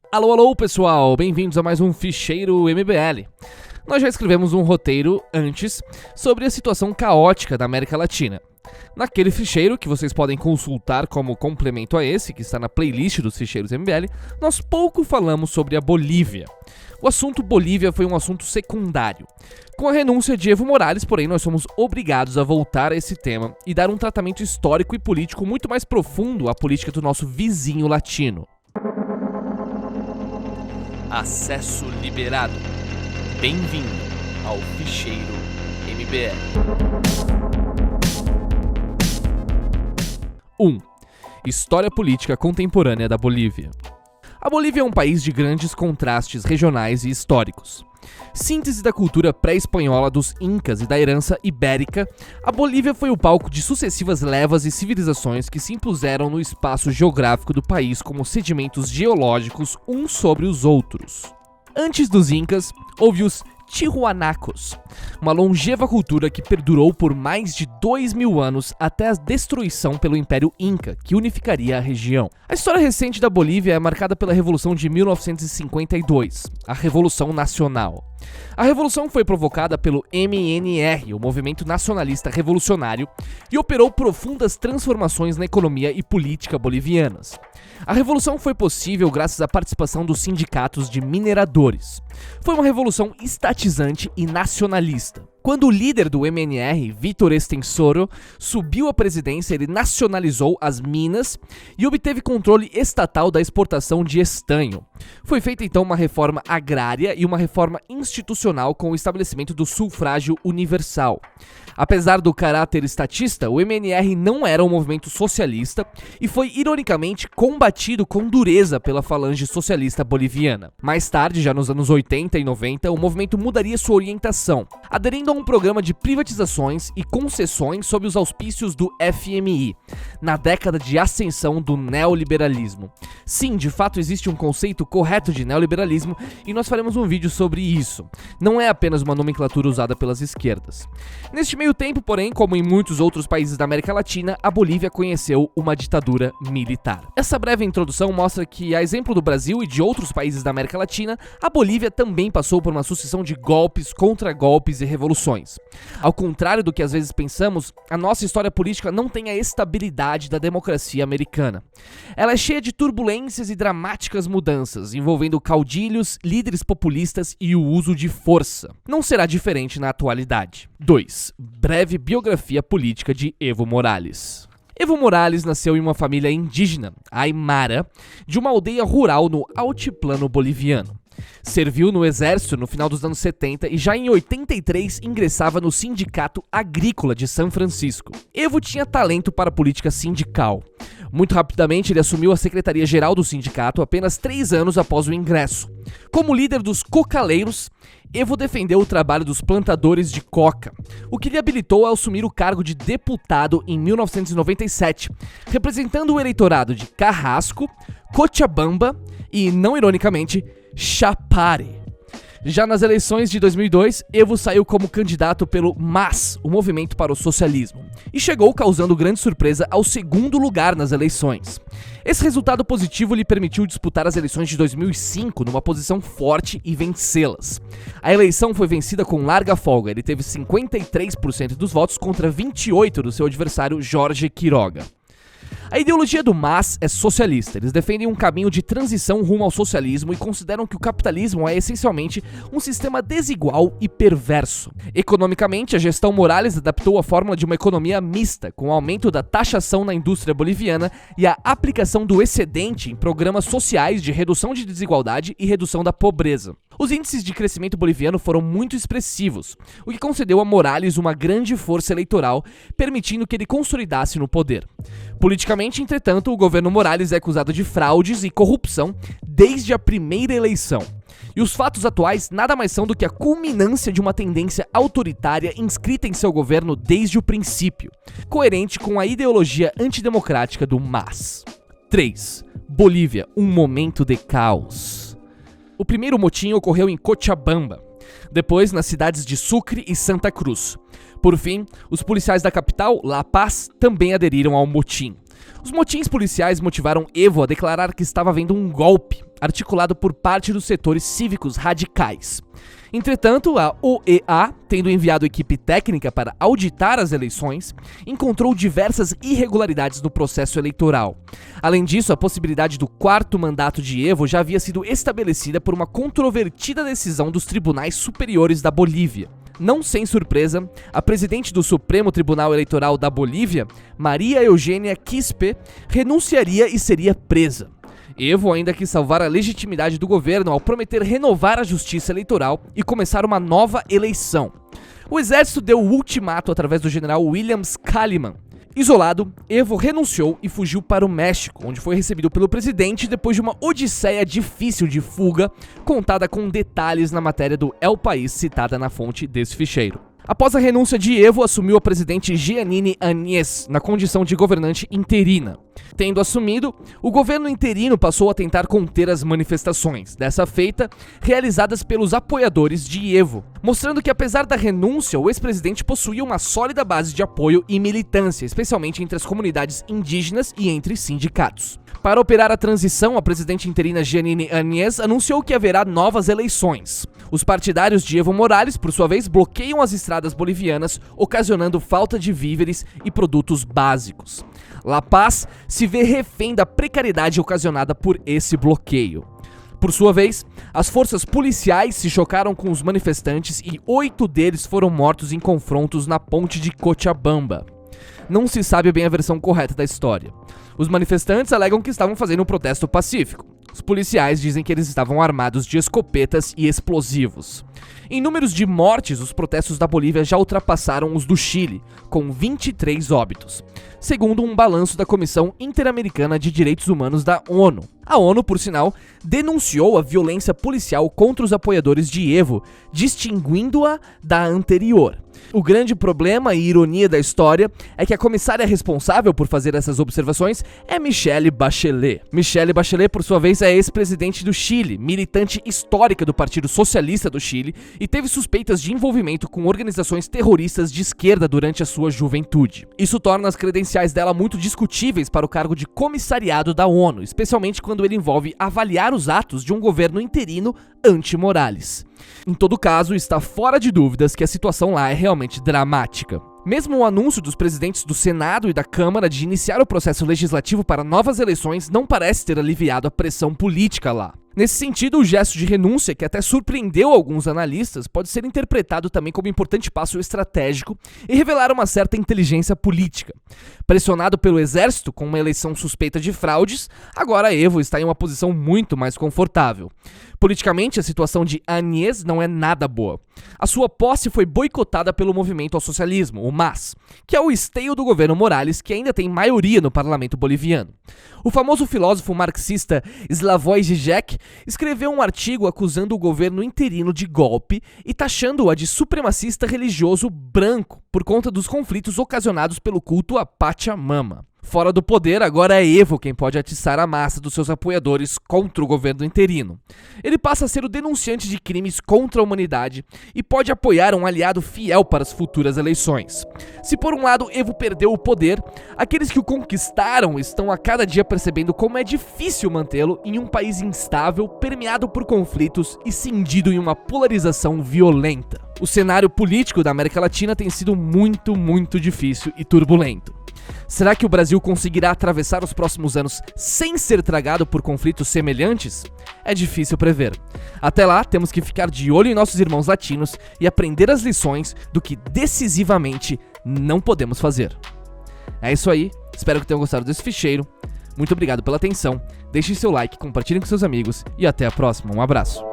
Alô, alô, pessoal! Bem-vindos a mais um Ficheiro MBL. Nós já escrevemos um roteiro antes sobre a situação caótica da América Latina. Naquele ficheiro, que vocês podem consultar como complemento a esse, que está na playlist dos Ficheiros MBL, nós pouco falamos sobre a Bolívia. O assunto Bolívia foi um assunto secundário. Com a renúncia de Evo Morales, porém, nós somos obrigados a voltar a esse tema e dar um tratamento histórico e político muito mais profundo à política do nosso vizinho latino. Acesso liberado. Bem-vindo ao Ficheiro MBL. 1. História política contemporânea da Bolívia. A Bolívia é um país de grandes contrastes regionais e históricos. Síntese da cultura pré-espanhola dos Incas e da herança ibérica, a Bolívia foi o palco de sucessivas levas e civilizações que se impuseram no espaço geográfico do país como sedimentos geológicos uns sobre os outros. Antes dos Incas, houve os Tihuanacos, uma longeva cultura que perdurou por mais de 2000 anos até a destruição pelo Império Inca, que unificaria a região. A história recente da Bolívia é marcada pela Revolução de 1952, a Revolução Nacional. A revolução foi provocada pelo MNR, o Movimento Nacionalista Revolucionário, e operou profundas transformações na economia e política bolivianas. A revolução foi possível graças à participação dos sindicatos de mineradores. Foi uma revolução estatizante e nacionalista. Quando o líder do MNR, Vítor Estensoro, subiu à presidência, ele nacionalizou as minas e obteve controle estatal da exportação de estanho. Foi feita então uma reforma agrária e uma reforma institucional com o estabelecimento do sufrágio universal. Apesar do caráter estatista, o MNR não era um movimento socialista e foi ironicamente combatido com dureza pela falange socialista boliviana. Mais tarde, já nos anos 80 e 90, o movimento mudaria sua orientação, aderindo a um programa de privatizações e concessões sob os auspícios do FMI, na década de ascensão do neoliberalismo. Sim, de fato existe um conceito correto de neoliberalismo e nós faremos um vídeo sobre isso. Não é apenas uma nomenclatura usada pelas esquerdas. Neste meio tempo, porém, como em muitos outros países da América Latina, a Bolívia conheceu uma ditadura militar. Essa breve introdução mostra que, a exemplo do Brasil e de outros países da América Latina, a Bolívia também passou por uma sucessão de golpes, contra-golpes e revoluções. Ao contrário do que às vezes pensamos, a nossa história política não tem a estabilidade da democracia americana. Ela é cheia de turbulências e dramáticas mudanças, envolvendo caudilhos, líderes populistas e o uso de força. Não será diferente na atualidade. 2. Breve biografia política de Evo Morales. Evo Morales nasceu em uma família indígena, Aymara, de uma aldeia rural no altiplano boliviano. Serviu no exército no final dos anos 70 e já em 83 ingressava no Sindicato Agrícola de São Francisco. Evo tinha talento para a política sindical. Muito rapidamente ele assumiu a secretaria-geral do sindicato apenas 3 anos após o ingresso. Como líder dos cocaleiros, Evo defendeu o trabalho dos plantadores de coca, o que lhe habilitou a assumir o cargo de deputado em 1997, representando o eleitorado de Carrasco, Cochabamba e, não ironicamente, Chapare. Já nas eleições de 2002, Evo saiu como candidato pelo MAS, o Movimento para o Socialismo, e chegou causando grande surpresa ao segundo lugar nas eleições. Esse resultado positivo lhe permitiu disputar as eleições de 2005 numa posição forte e vencê-las. A eleição foi vencida com larga folga, ele teve 53% dos votos contra 28% do seu adversário Jorge Quiroga. A ideologia do MAS é socialista. Eles defendem um caminho de transição rumo ao socialismo e consideram que o capitalismo é essencialmente um sistema desigual e perverso. Economicamente, a gestão Morales adaptou a fórmula de uma economia mista, com o aumento da taxação na indústria boliviana e a aplicação do excedente em programas sociais de redução de desigualdade e redução da pobreza. Os índices de crescimento boliviano foram muito expressivos, o que concedeu a Morales uma grande força eleitoral, permitindo que ele consolidasse no poder. Politicamente, entretanto, o governo Morales é acusado de fraudes e corrupção desde a primeira eleição. E os fatos atuais nada mais são do que a culminância de uma tendência autoritária inscrita em seu governo desde o princípio, coerente com a ideologia antidemocrática do MAS. 3. Bolívia, um momento de caos. O primeiro motim ocorreu em Cochabamba, depois nas cidades de Sucre e Santa Cruz. Por fim, os policiais da capital, La Paz, também aderiram ao motim. Os motins policiais motivaram Evo a declarar que estava havendo um golpe articulado por parte dos setores cívicos radicais. Entretanto, a OEA, tendo enviado equipe técnica para auditar as eleições, encontrou diversas irregularidades no processo eleitoral. Além disso, a possibilidade do quarto mandato de Evo já havia sido estabelecida por uma controvertida decisão dos tribunais superiores da Bolívia. Não sem surpresa, a presidente do Supremo Tribunal Eleitoral da Bolívia, Maria Eugênia Quispe, renunciaria e seria presa. Evo ainda quis salvar a legitimidade do governo ao prometer renovar a justiça eleitoral e começar uma nova eleição. O exército deu o ultimato através do general Williams Kalimann. Isolado, Evo renunciou e fugiu para o México, onde foi recebido pelo presidente depois de uma odisseia difícil de fuga, contada com detalhes na matéria do El País citada na fonte desse ficheiro. Após a renúncia de Evo, assumiu a presidente Jeanine Áñez na condição de governante interina. Tendo assumido, o governo interino passou a tentar conter as manifestações, dessa feita realizadas pelos apoiadores de Evo, mostrando que apesar da renúncia, o ex-presidente possuía uma sólida base de apoio e militância, especialmente entre as comunidades indígenas e entre sindicatos. Para operar a transição, a presidente interina Jeanine Áñez anunciou que haverá novas eleições. Os partidários de Evo Morales, por sua vez, bloqueiam as estradas bolivianas, ocasionando falta de víveres e produtos básicos. La Paz se vê refém da precariedade ocasionada por esse bloqueio. Por sua vez, as forças policiais se chocaram com os manifestantes e 8 deles foram mortos em confrontos na ponte de Cochabamba. Não se sabe bem a versão correta da história. Os manifestantes alegam que estavam fazendo um protesto pacífico. Os policiais dizem que eles estavam armados de escopetas e explosivos. Em números de mortes, os protestos da Bolívia já ultrapassaram os do Chile, com 23 óbitos, segundo um balanço da Comissão Interamericana de Direitos Humanos da ONU. A ONU, por sinal, denunciou a violência policial contra os apoiadores de Evo, distinguindo-a da anterior. O grande problema e ironia da história é que a comissária responsável por fazer essas observações é Michelle Bachelet. Michelle Bachelet, por sua vez, é ex-presidente do Chile, militante histórica do Partido Socialista do Chile e teve suspeitas de envolvimento com organizações terroristas de esquerda durante a sua juventude. Isso torna as credenciais dela muito discutíveis para o cargo de comissariado da ONU, especialmente quando ele envolve avaliar os atos de um governo interino anti-Morales. Em todo caso, está fora de dúvidas que a situação lá é realmente dramática. Mesmo o anúncio dos presidentes do Senado e da Câmara de iniciar o processo legislativo para novas eleições não parece ter aliviado a pressão política lá. Nesse sentido, o gesto de renúncia, que até surpreendeu alguns analistas, pode ser interpretado também como um importante passo estratégico e revelar uma certa inteligência política. Pressionado pelo exército com uma eleição suspeita de fraudes, agora Evo está em uma posição muito mais confortável. Politicamente, a situação de Áñez não é nada boa. A sua posse foi boicotada pelo Movimento ao Socialismo, o MAS, que é o esteio do governo Morales, que ainda tem maioria no parlamento boliviano. O famoso filósofo marxista Slavoj Žižek escreveu um artigo acusando o governo interino de golpe e taxando-a de supremacista religioso branco por conta dos conflitos ocasionados pelo culto a Pachamama. Fora do poder, agora é Evo quem pode atiçar a massa dos seus apoiadores contra o governo interino. Ele passa a ser o denunciante de crimes contra a humanidade e pode apoiar um aliado fiel para as futuras eleições. Se por um lado Evo perdeu o poder, aqueles que o conquistaram estão a cada dia percebendo como é difícil mantê-lo em um país instável, permeado por conflitos e cindido em uma polarização violenta. O cenário político da América Latina tem sido muito difícil e turbulento. Será que o Brasil conseguirá atravessar os próximos anos sem ser tragado por conflitos semelhantes? É difícil prever. Até lá, temos que ficar de olho em nossos irmãos latinos e aprender as lições do que decisivamente não podemos fazer. É isso aí, espero que tenham gostado desse ficheiro. Muito obrigado pela atenção, deixem seu like, compartilhem com seus amigos e até a próxima. Um abraço.